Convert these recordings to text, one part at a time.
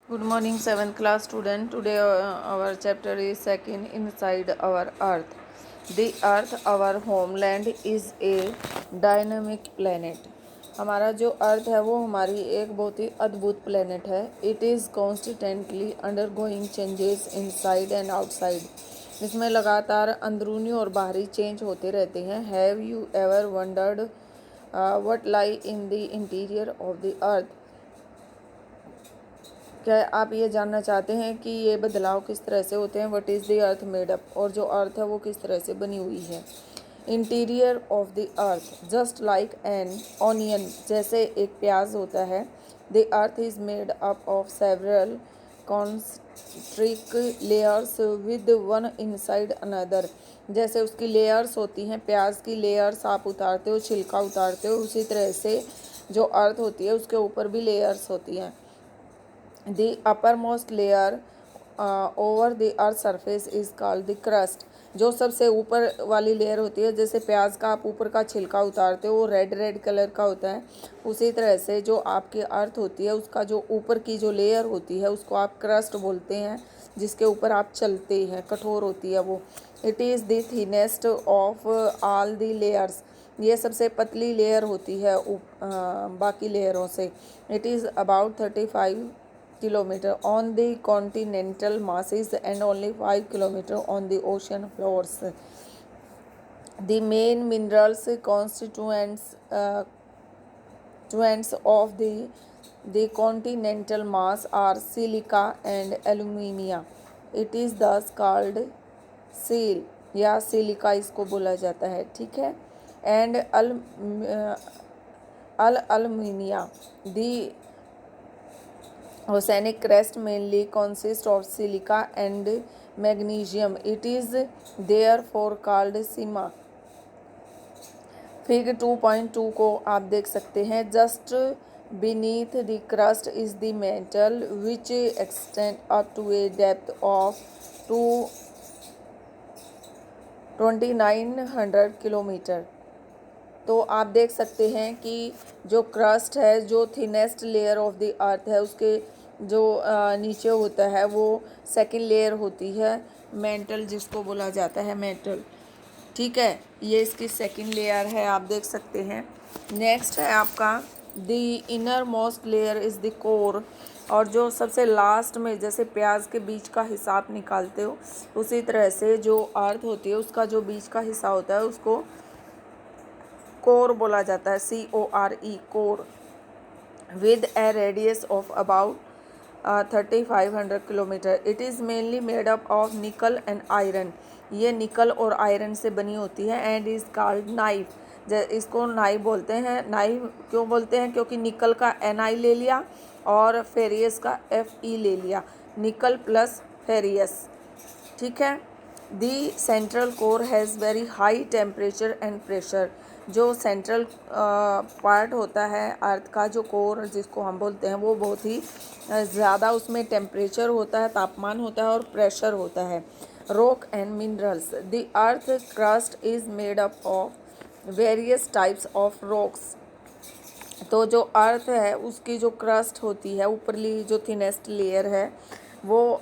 Good morning, 7th class student. Today, our chapter is second inside our Earth. The Earth, our homeland, is a dynamic planet. हमारा जो अर्थ है वो हमारी एक बहुत ही अद्भुत प्लेनेट है. It is constantly undergoing changes inside and outside. इसमें लगातार अंदरूनी और बाहरी चेंज होते रहते हैं. Have you ever wondered what lie in the interior of the अर्थ? क्या आप ये जानना चाहते हैं कि ये बदलाव किस तरह से होते हैं? What is the earth made up, और जो अर्थ है वो किस तरह से बनी हुई है. Interior of the earth just like an onion, जैसे एक प्याज होता है. The earth is made up of several concentric layers with one inside another. जैसे उसकी लेयर्स होती हैं, प्याज की लेयर्स आप उतारते हो, छिलका उतारते हो, उसी तरह से जो अर्थ होती है उसके ऊपर भी लेयर्स होती हैं. The uppermost layer over the earth surface is called the crust. जो सबसे ऊपर वाली लेयर होती है, जैसे प्याज का आप ऊपर का छिलका उतारते हो वो रेड रेड कलर का होता है, उसी तरह से जो आपकी अर्थ होती है उसका जो ऊपर की जो लेयर होती है उसको आप क्रस्ट बोलते हैं, जिसके ऊपर आप चलते हैं, कठोर होती है वो. It is the thinnest of all the layers. ये सबसे पतली लेयर होती है बाकी लेयरों से. It is about 35 kilometer on the continental masses and only 5 kilometer on the ocean floors. The main minerals constituents of the continental mass are silica and alumina. It is thus called seal या silica इसको बोला जाता है, ठीक है. And alumina. The oceanic crust mainly consists of silica and magnesium. It is therefore called sima. Fig 2.2 को आप देख सकते हैं. Just beneath the crust is the mantle which extend up to a depth of 2900 kilometre. तो आप देख सकते हैं कि जो क्रस्ट है, जो थिनेस्ट लेयर ऑफ द अर्थ है, उसके जो नीचे होता है वो सेकंड लेयर होती है, मेंटल जिसको बोला जाता है, मेंटल, ठीक है. ये इसकी सेकंड लेयर है, आप देख सकते हैं. नेक्स्ट है आपका the inner most layer is the core. और जो सबसे लास्ट में, जैसे प्याज के बीच का हिस्सा आप निकालते हो, उसी तरह से जो अर्थ होती है उसका जो बीच का हिस्सा होता है उसको कोर बोला जाता है, CORE, core. With A radius of about 3500 kilometre. It is mainly made up of निकल एंड आयरन. ये निकल और आयरन से बनी होती है. And is called knife. इसको नाइफ बोलते हैं. नाइफ क्यों बोलते हैं? क्योंकि निकल का Ni ले लिया और फेरियस का Fe ले लिया, निकल प्लस फेरियस, ठीक है. The central core has very high temperature and pressure. जो सेंट्रल पार्ट होता है अर्थ का, जो कोर जिसको हम बोलते हैं, वो बहुत ही ज़्यादा उसमें टेम्परेचर होता है, तापमान होता है और प्रेशर होता है. Rock and minerals. The earth crust is made up of various types of rocks. तो जो अर्थ है उसकी जो क्रस्ट होती है, ऊपरली जो थिनेस्ट लेयर है, वो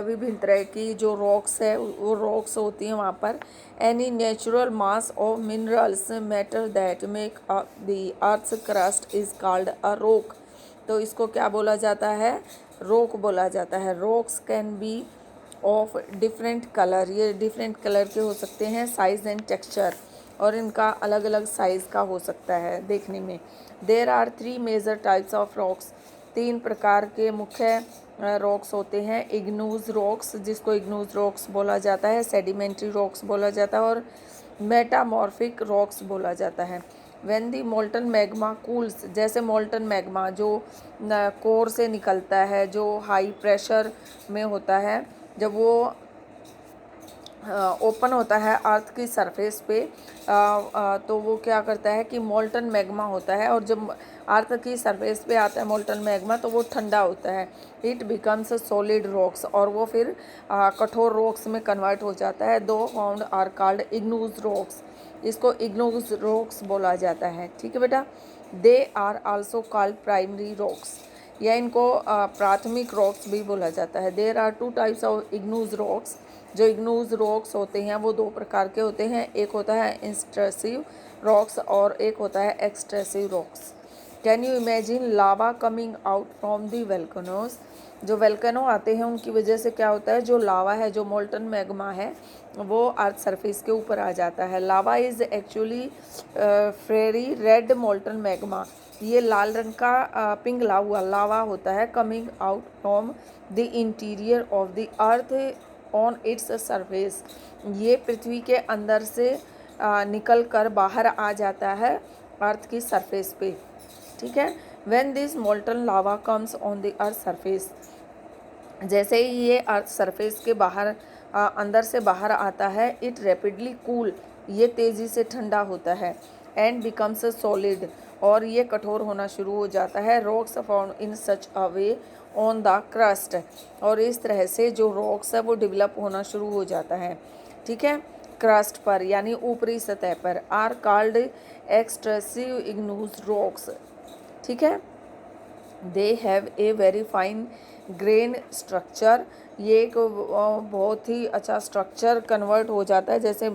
विभिन्न तरह की जो रॉक्स है वो रॉक्स होती हैं वहाँ पर. Any natural mass of minerals matter that make the earth crust is called a rock. तो इसको क्या बोला जाता है? रॉक बोला जाता है. Rocks can be of different colour. ये डिफरेंट कलर के हो सकते हैं, साइज़ एंड टेक्सचर, और इनका अलग अलग साइज़ का हो सकता है देखने में. There are 3 major types of rocks. 3 प्रकार के मुख्य रॉक्स होते हैं. इग्नूज रॉक्स, जिसको इग्नूज रॉक्स बोला जाता है, सेडिमेंट्री रॉक्स बोला जाता है, और मेटामॉर्फिक रॉक्स बोला जाता है. When the molten magma cools. जैसे मोल्टन मैग्मा जो कोर से निकलता है, जो हाई प्रेशर में होता है, जब वो ओपन होता है अर्थ की सरफेस पे, तो वो क्या करता है कि मोल्टन मैग्मा होता है, और जब अर्थ की सरफेस पे आता है मोल्टन मैग्मा तो वो ठंडा होता है. इट बिकम्स सॉलिड रॉक्स, और वो फिर कठोर रॉक्स में कन्वर्ट हो जाता है. Those found are called igneous rocks. इसको इग्नूज रॉक्स बोला जाता है, ठीक है बेटा. They are also called primary rocks. या इनको प्राथमिक रॉक्स भी बोला जाता है। There are 2 types of igneous rocks. जो इग्नूज रॉक्स होते हैं वो 2 प्रकार के होते हैं, एक होता है इंट्रूसिव रॉक्स और एक होता है extrusive rocks. Can you imagine lava coming out from the volcanoes. जो वेल्कनो आते हैं उनकी वजह से क्या होता है, जो लावा है, जो मोल्टन मैग्मा है, वो अर्थ सरफेस के ऊपर आ जाता है। Lava is actually fiery red molten magma. ये लाल रंग का पिघला हुआ लावा होता है, coming out from the interior of the earth on its surface. ये पृथ्वी के अंदर से निकल कर बाहर आ जाता है अर्थ की सरफेस पे। ठीक है। When this molten lava comes on the earth surface, जैसे ही ये अर्थ सरफेस के बाहर अंदर से बाहर आता है, इट रैपिडली कूल, ये तेज़ी से ठंडा होता है, एंड बिकम्स सॉलिड, और ये कठोर होना शुरू हो जाता है। Rocks found in such a way on the crust, और इस तरह से जो रॉक्स है वो डेवलप होना शुरू हो जाता है। ठीक है, क्रस्ट पर यानी ऊपरी सतह पर, आर कॉल्ड एक्सट्रूसिव इग्नूस रॉक्स। ठीक है। They have a very fine grain structure, ये एक बहुत ही अच्छा स्ट्रक्चर कन्वर्ट हो जाता है, जैसे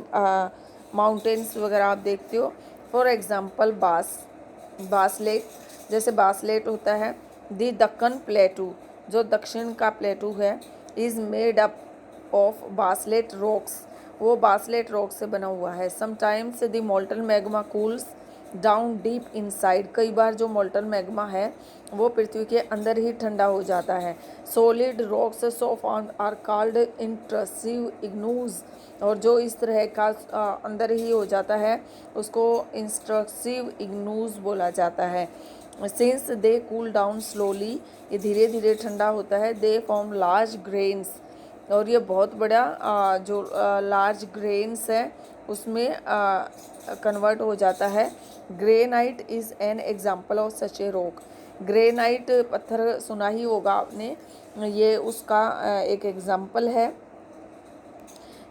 माउंटेन्स वगैरह आप देखते हो। फॉर एग्जांपल बासलेट, जैसे बासलेट होता है। दी दक्कन प्लेटू, जो दक्षिण का प्लेटू है, is made up of basalt rocks, वो बासलेट रॉक से बना हुआ है। Sometimes the molten magma cools down deep inside, कई बार जो मोल्टन मैग्मा है वो पृथ्वी के अंदर ही ठंडा हो जाता है। Solid rocks so found are called intrusive igneous, और जो इस तरह का अंदर ही हो जाता है उसको इंट्रूसिव इग्नूज बोला जाता है। Since they cool down slowly, ये धीरे धीरे ठंडा होता है। दे फॉर्म लार्ज ग्रेन्स, और ये बहुत बड़ा जो लार्ज ग्रेन्स है उसमें कन्वर्ट हो जाता है। Granite is an example of such a rock, granite पत्थर सुना ही होगा आपने, ये उसका एक एग्जाम्पल है।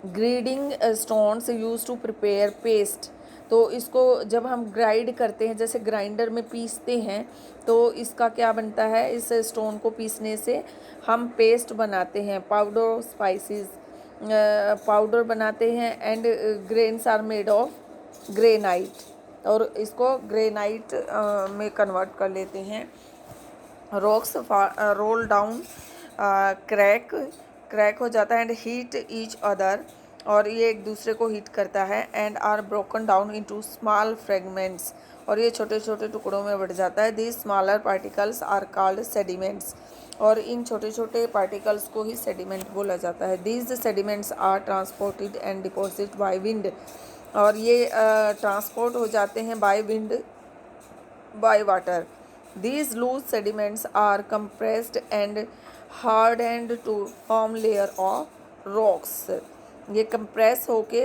Grinding stones use to prepare paste, तो इसको जब हम ग्राइंड करते हैं, जैसे ग्राइंडर में पीसते हैं, तो इसका क्या बनता है, इस स्टोन को पीसने से हम पेस्ट बनाते हैं, पाउडर स्पाइसेस पाउडर बनाते हैं। And grains are made of granite, और इसको ग्रेनाइट में कन्वर्ट कर लेते हैं। रॉक्स रोल डाउन, क्रैक हो जाता है, एंड हीट ईच अदर, और ये एक दूसरे को हीट करता है। And are broken down into small fragments, और ये छोटे छोटे टुकड़ों में बढ़ जाता है। These smaller particles are called sediments, और इन छोटे छोटे पार्टिकल्स को ही सेडिमेंट बोला जाता है। These sediments are transported and deposit by wind, और ये ट्रांसपोर्ट हो जाते हैं by wind, by water. These loose sediments are compressed and hardened to form layer of rocks. ये कंप्रेस होके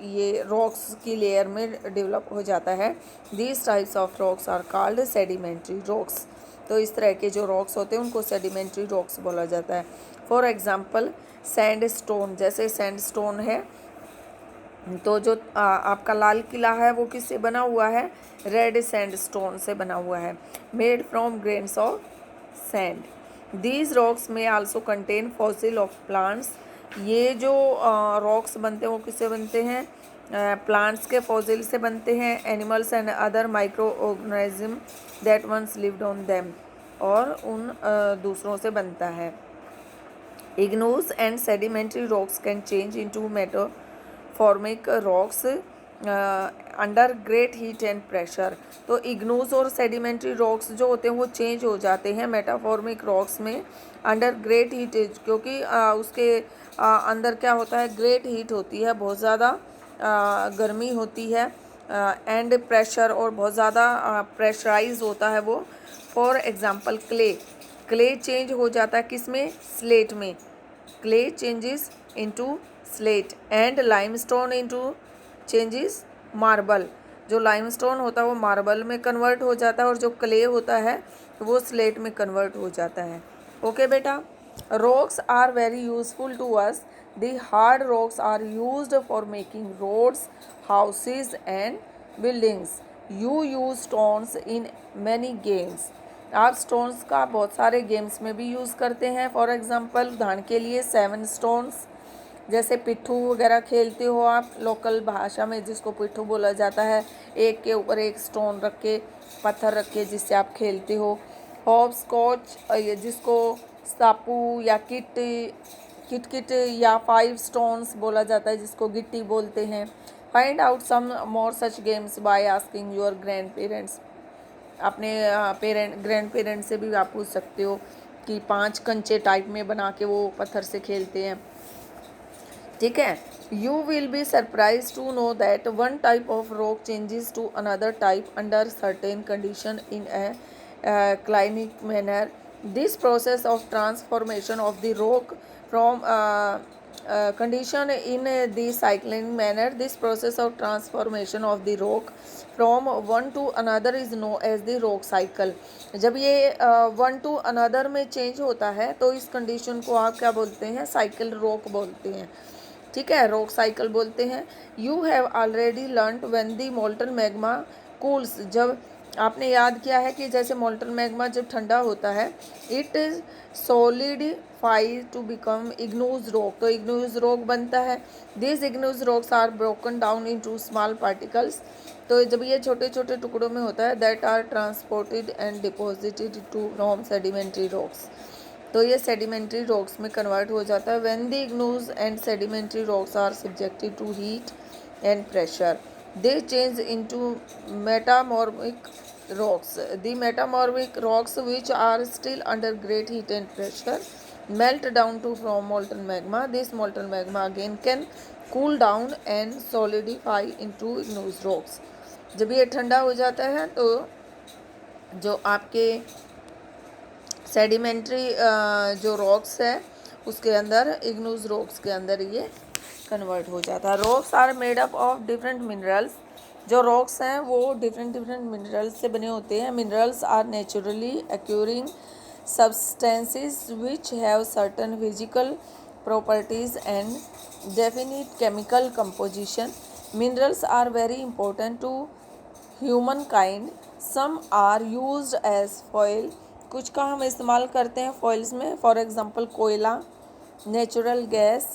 ये रॉक्स की लेयर में डेवलप हो जाता है। These types of rocks are called sedimentary rocks. तो इस तरह के जो रॉक्स होते हैं उनको सेडिमेंट्री रॉक्स बोला जाता है। फॉर एग्जांपल सैंडस्टोन, जैसे सैंडस्टोन है, तो जो आपका लाल किला है वो किससे बना हुआ है, रेड सैंडस्टोन से बना हुआ है, made from grains of sand. These rocks में also contain fossil of plants, ये जो रॉक्स बनते हैं वो किससे बनते हैं, प्लांट्स के फॉसिल से बनते हैं। Animals and other micro organism that once lived on them, और उन दूसरों से बनता है। Igneous and sedimentary rocks can change into metamorphic rocks under great heat and pressure. तो इग्नूस और सेडिमेंट्री रॉक्स जो होते हैं वो चेंज हो जाते हैं मेटाफॉर्मिक रॉक्स में अंडर ग्रेट हीट, क्योंकि उसके अंदर क्या होता है, ग्रेट हीट होती है, बहुत ज़्यादा गर्मी होती है, एंड प्रेशर, और बहुत ज़्यादा प्रेशराइज होता है वो। फॉर एग्जांपल क्ले चेंज हो जाता है किस में, स्लेट में, clay changes into slate, and limestone into changes marble, जो लाइमस्टोन होता है वो मार्बल में कन्वर्ट हो जाता है, और जो क्ले होता है वो स्लेट में कन्वर्ट हो जाता है। ओके बेटा, rocks are very useful to us. The hard rocks are used for making roads, houses and buildings. You use stones in many games. आप स्टोन्स का बहुत सारे गेम्स में भी यूज़ करते हैं। फॉर एग्जांपल उदाहरण के लिए 7 स्टोन्स, जैसे पिट्ठू वगैरह खेलते हो आप, लोकल भाषा में जिसको पिट्ठू बोला जाता है, एक के ऊपर एक स्टोन रख के, पत्थर रख के, जिससे आप खेलते हो। हॉप स्कॉच, जिसको सापू या किट किट या 5 स्टोन्स बोला जाता है, जिसको गिट्टी बोलते हैं। Find out some more such games by asking your grandparents. अपने ग्रैंड पेरेंट से भी आप पूछ सकते हो कि 5 कंचे टाइप में बना के वो पत्थर से खेलते हैं। ठीक है। You will be surprise to know that one type of rock changes to another type under certain condition in a cyclic manner. This process of transformation of the rock from condition in the cycling manner. This process of transformation of the rock from one to another is known as the rock cycle. जब ये one to another में change होता है तो इस condition को आप क्या बोलते हैं? साइकिल रॉक बोलते हैं। ठीक है, रॉक साइकिल बोलते हैं। You have already learned when the molten magma cools. जब आपने याद किया है कि जैसे मोल्टन मैग्मा जब ठंडा होता है, it is solidifies to become igneous rock, तो igneous rock बनता है। These igneous rocks are broken down into small particles, तो जब ये छोटे छोटे टुकड़ों में होता है, that are transported and deposited to from sedimentary rocks, तो ये sedimentary rocks में convert हो जाता है। When the igneous and sedimentary rocks are subjected to heat and pressure, they change into metamorphic rocks. The metamorphic rocks, which are still under great heat and pressure, melt down to from molten magma. This molten magma again can cool down and solidify into igneous rocks. जब ये ठंडा हो जाता है तो जो आपके sedimentary जो रॉक्स है उसके अंदर, इग्नूस रॉक्स के अंदर ये कन्वर्ट हो जाता है। Rocks are made up of different minerals. जो रॉक्स हैं वो डिफरेंट मिनरल्स से बने होते हैं। Minerals are naturally occurring substances which have certain physical properties and definite chemical composition. Minerals are very important to human kind. Some are used as fuel, कुछ का हम इस्तेमाल करते हैं फॉइल्स में। फॉर एग्जांपल कोयला, natural gas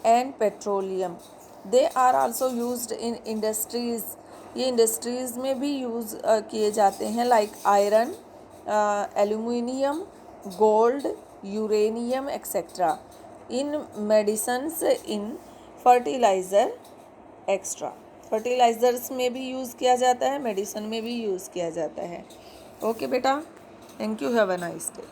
and petroleum. They are also used in industries, ये industries में भी यूज़ किए जाते हैं, like iron, aluminium, gold, uranium etcetera. In medicines, in fertiliser extra. Fertilisers में भी यूज़ किया जाता है, मेडिसिन में भी यूज़ किया जाता है। ओके बेटा, thank you, have a nice day.